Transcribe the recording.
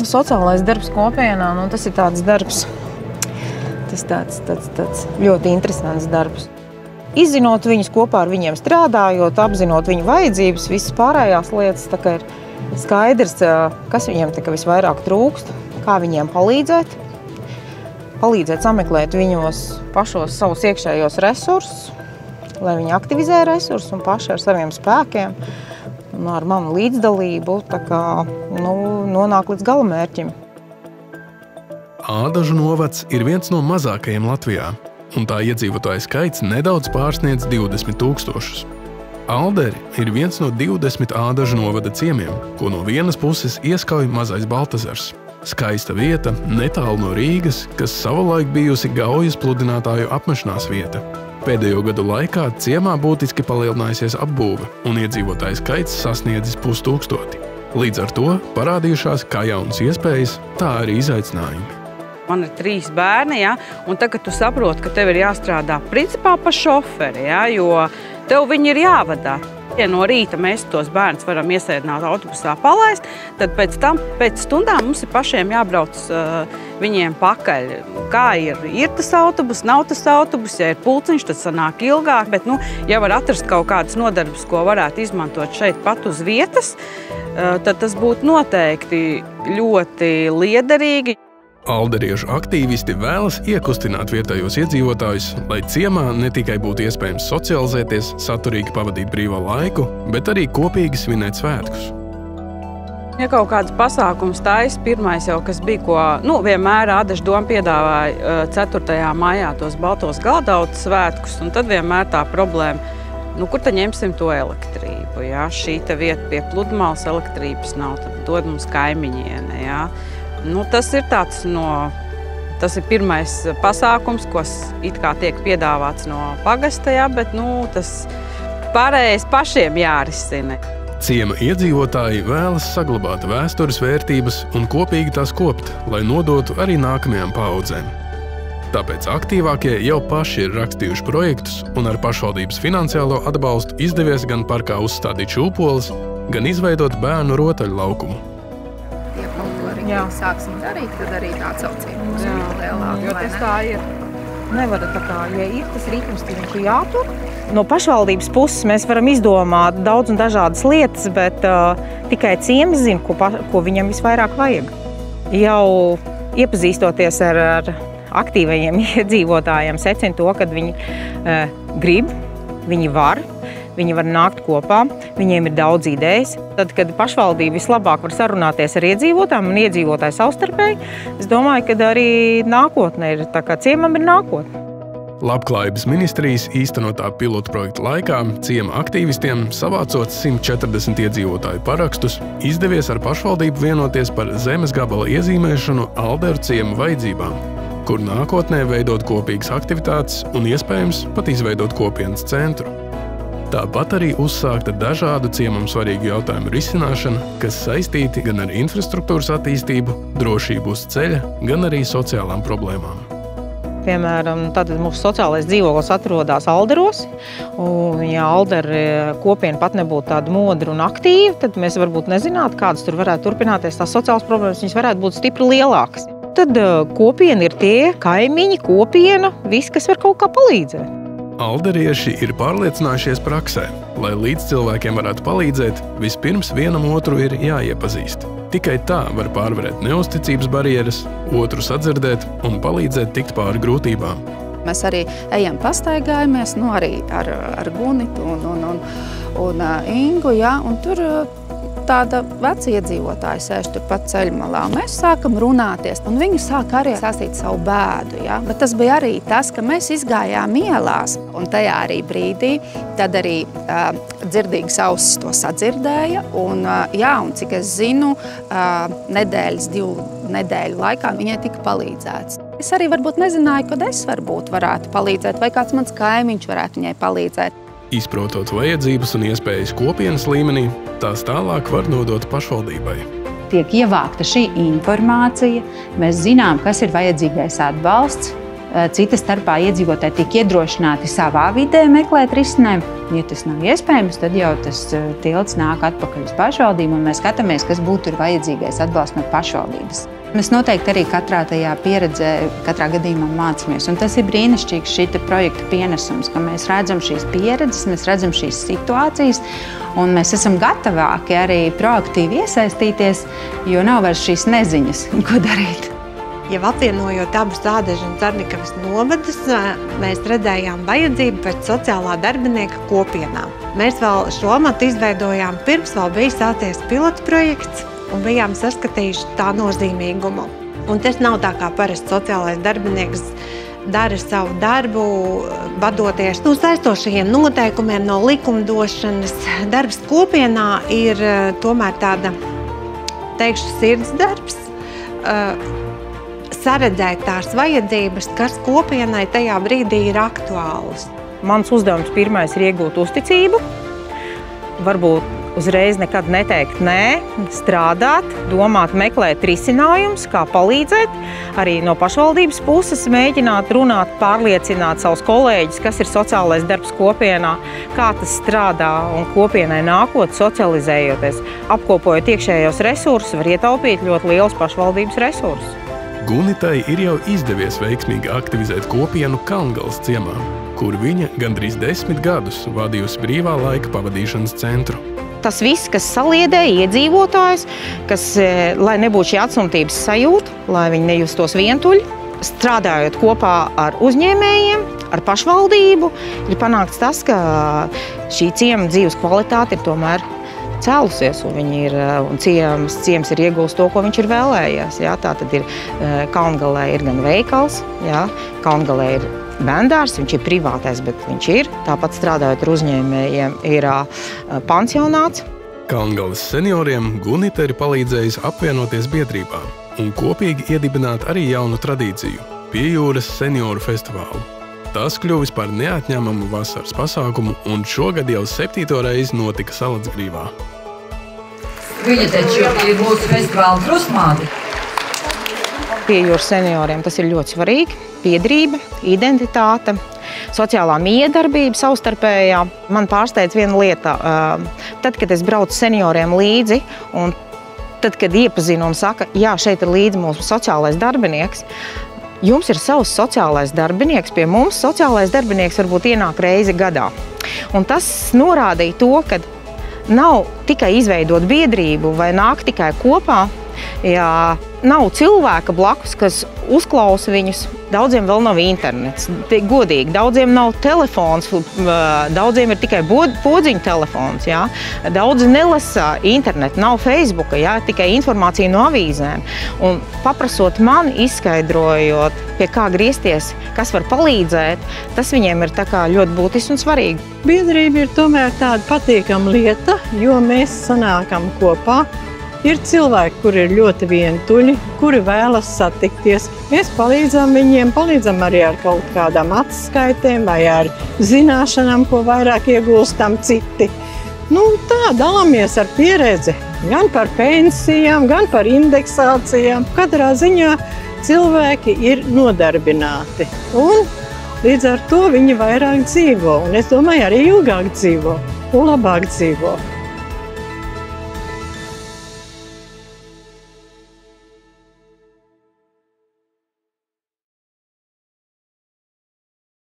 Sociālais darbs kopienā, tas ir tāds darbs, tāds ļoti interesants darbs. Izzinot viņus, kopā ar viņiem strādājot, apzinot viņu vajadzības, visas pārējās lietas, tā kā ir skaidrs, kas viņiem visvairāk trūkst, kā viņiem palīdzēt. Palīdzēt sameklēt viņos pašos savus iekšējos resursus, lai viņi aktivizē resursus un paši ar saviem spēkiem un ar manu līdzdalību nonāk līdz galamērķim. Ādažu novads ir viens no mazākajiem Latvijā, un tā iedzīvotāju skaits nedaudz pārsniedz 20 000. Alderi ir viens no 20 Ādažu novada ciemiem, ko no vienas puses ieskauj Mazais Baltazars. Skaista vieta, netālu no Rīgas, kas savulaik bijusi gaujas pludinātāju apmešanās vieta. Pēdējo gadu laikā ciemā būtiski palielinājusies apbūve, un iedzīvotāju skaits sasniedzis 5000. Līdz ar to parādījušās kā jaunas iespējas, tā arī izaicinājumi. Man ir 3 bērni, un tagad tu saproti, ka tev ir jāstrādā principā pa šoferi, jo tev viņi ir jāvadā. Ja no rīta mēs tos bērnus varam iesēdināt autobusā palaist, tad pēc stundām mums ir pašiem jābrauc viņiem pakaļ. Kā ir tas autobus, nav tas autobus, ja ir pulciņš, tad sanāk ilgāk, bet ja var atrast kaut kādas nodarbes, ko varētu izmantot šeit pat uz vietas, tad tas būtu noteikti ļoti liederīgi. Alderiešu aktīvisti vēlas iekustināt vietējos iedzīvotājus, lai ciemā ne tikai būtu iespējams socializēties, saturīgi pavadīt brīvo laiku, bet arī kopīgi svinēt svētkus. Ja kaut kāds pasākums taisa, pirmais jau, kas bija, ko vienmēr Ādažu doma piedāvāja 4. maijā tos baltos galdautu svētkus, un tad vienmēr tā problēma, kur tad ņemsim to elektrību, Šī vieta pie pludmales elektrības nav, tad dod mums kaimiņiene, Tas ir tas ir pirmais pasākums, kas it kā tiek piedāvāts no pagasta, bet tas pārējais pašiem jārisina. Ciema iedzīvotāji vēlas saglabāt vēstures vērtības un kopīgi tās kopt, lai nodotu arī nākamajām paaudzēm. Tāpēc aktīvākie jau paši ir rakstījuši projektus un ar pašvaldības finansiālo atbalstu izdevies gan parkā uzstādīt šūpoles, gan izveidot bērnu rotaļu laukumu. Sāksim darīt, tad arī tā atsaucība būs lielāka. Jo tas tā ir. Nevar ja ir tas ritms, tad viņš ir jātur. No pašvaldības puses mēs varam izdomāt daudz un dažādas lietas, bet tikai ciems zina, ko viņam visvairāk vajag. Jau iepazīstoties ar aktīvajiem iedzīvotājiem, secina to, ka viņi grib, viņi var nākt kopā, viņiem ir daudz idejas. Tad, kad pašvaldība vislabāk var sarunāties ar iedzīvotājiem un iedzīvotāju savstarpēji, es domāju, ka arī nākotne ir, tā kā ciemam ir nākotne. Labklājības ministrijas īstenotā pilotu projekta laikā ciema aktīvistiem, savācot 140 iedzīvotāju parakstus, izdevies ar pašvaldību vienoties par zemes gabala iezīmēšanu Alderu ciemu vajadzībām, kur nākotnē veidot kopīgas aktivitātes un iespējams pat izveidot kopienas centru. Tāpat arī uzsākta dažādu ciemam svarīgu jautājumu risināšana, kas saistīti gan ar infrastruktūras attīstību, drošību uz ceļa, gan arī sociālām problēmām. Piemēram, tātad mūsu sociālais dzīvoklis atrodas Alderos, un ja Alderu kopiena pat nebūtu tāda modra un aktīva, tad mēs varbūt nezinātu, kādas tur varētu turpināties tās sociālas problēmas, viņas varētu būt stipri lielākas. Tad kopiena ir tie kaimiņi, kopiena, viss, kas var kaut kā palīdzēt. Alderieši ir pārliecinājušies praksē, lai līdz cilvēkiem varētu palīdzēt, vispirms vienam otru ir jāiepazīst. Tikai tā var pārvarēt neusticības barjeras, otru sadzirdēt un palīdzēt tikt pāri grūtībām. Mēs arī ejam pastaigājamies, arī ar Gunitu un Ingu, un tur tāda veca iedzīvotāja sēž tur pat ceļmalā. Mēs sākam runāties, un viņi sāk arī stāstīt savu bēdu. Bet tas bija arī tas, ka mēs izgājām ielās, un tajā arī brīdī tad arī dzirdīgas ausis to sadzirdēja, un cik es zinu, divu nedēļu laikā viņai tika palīdzēts. Es arī varbūt nezināju, kad es varētu palīdzēt, vai kāds mans kaimiņš varētu viņai palīdzēt. Izprotot vajadzības un iespējas kopienas līmenī, tās tālāk var nodot pašvaldībai. Tiek ievākta šī informācija, mēs zinām, kas ir vajadzīgais atbalsts, Cita starpā iedzīvotāji tiek iedrošināti savā vidē meklēt risinājumu. Ja tas nav iespējams, tad jau tas tilts nāk atpakaļ uz pašvaldību, un mēs skatāmies, kas būtu vajadzīgais atbalsts no pašvaldības. Mēs noteikti arī katrā tajā pieredzē, katrā gadījumā mācāmies. Un tas ir brīnišķīgs šī projekta pienesums, ka mēs redzam šīs pieredzes, mēs redzam šīs situācijas, un mēs esam gatavāki arī proaktīvi iesaistīties, jo nav vairs šīs neziņas, ko darīt. Jau apvienojot abus Ādažu un Dzarnikavas novadus, mēs redzējām vajadzību pēc sociālā darbinieka kopienām. Mēs vēl šo amatu izveidojām pirms vēl bija sācies pilots projekts un bijām saskatījuši tā nozīmīgumu. Un tas nav tā kā parasti sociālais darbinieks dara savu darbu, vadoties no saistošajiem noteikumiem, no likumdošanas. Darbs kopienā ir tomēr tāda, teikšu, sirds darbs. Saredzēt tās vajadzības, kas kopienai tajā brīdī ir aktuālas. Mans uzdevums pirmais ir iegūt uzticību, varbūt uzreiz nekad neteikt nē, strādāt, domāt, meklēt risinājumus, kā palīdzēt. Arī no pašvaldības puses mēģināt runāt, pārliecināt savus kolēģus, kas ir sociālais darbs kopienā, kā tas strādā un kopienai nākot, socializējoties. Apkopojot iekšējos resursus, var ietaupīt ļoti liels pašvaldības resursus. Gunitai ir jau izdevies veiksmīgi aktivizēt kopienu Kalngalas ciemā, kur viņa gandrīz 10 gadus vadījusi brīvā laika pavadīšanas centru. Tas viss, kas saliedē iedzīvotājus, kas, lai nebūtu šī atstumtības sajūta, lai viņi nejustos vientuļi, strādājot kopā ar uzņēmējiem, ar pašvaldību, ir panākts tas, ka šī ciema dzīves kvalitāte ir tomēr cēlusies, un ciems ir iegūst to, ko viņš ir vēlējies. Jā, tā tad ir Kalngalē ir gan veikals, jā, Kalngalē ir bērndārs, viņš ir privātais, bet viņš ir. Tāpat strādājot ar uzņēmējiem ir pansionāts. Kalngalas senioriem Gunita ir palīdzējusi apvienoties biedrībā un kopīgi iedibināt arī jaunu tradīciju – Piejūras senioru festivālu. Tas kļuvis par neatņemamu vasaras pasākumu un šogad jau 7. reizi notika Salatsgrīvā. Viņa taču ir mūsu festivāla krustmāte. Piejūras senioriem tas ir ļoti svarīgi. Piedrība, identitāte, sociālā miedarbība savstarpējā. Man pārsteidz viena lieta. Tad, kad es braucu senioriem līdzi, un tad, kad iepazinu un saka, jā, šeit ir līdzi mūsu sociālais darbinieks, jums ir savs sociālais darbinieks, pie mums sociālais darbinieks varbūt ienāk reizi gadā. Un tas norādīja to, ka nav tikai izveidot biedrību vai nāk tikai kopā, ja nav cilvēka blakus, kas uzklausa viņus. Daudziem vēl nav internets, godīgi, daudziem nav telefons, daudziem ir tikai podziņu telefons, jā. Daudzi nelasa internetu, nav Facebooka, jā, tikai informācija no avīzēm. Un paprasot man, izskaidrojot, pie kā griezties, kas var palīdzēt, tas viņiem ir tā kā ļoti būtisks un svarīgi. Biedrība ir tomēr tāda patīkama lieta, jo mēs sanākam kopā. Ir cilvēki, kuri ir ļoti vientuļi, kuri vēlas satikties. Mēs palīdzam viņiem, palīdzam arī ar kaut kādām atskaitēm vai ar zināšanām, ko vairāk iegūstam citi. Tā, dalāmies ar pieredzi, gan par pensijām, gan par indeksācijām. Katrā ziņā cilvēki ir nodarbināti. Un līdz ar to viņi vairāk dzīvo. Un es domāju, arī ilgāk dzīvo un labāk dzīvo.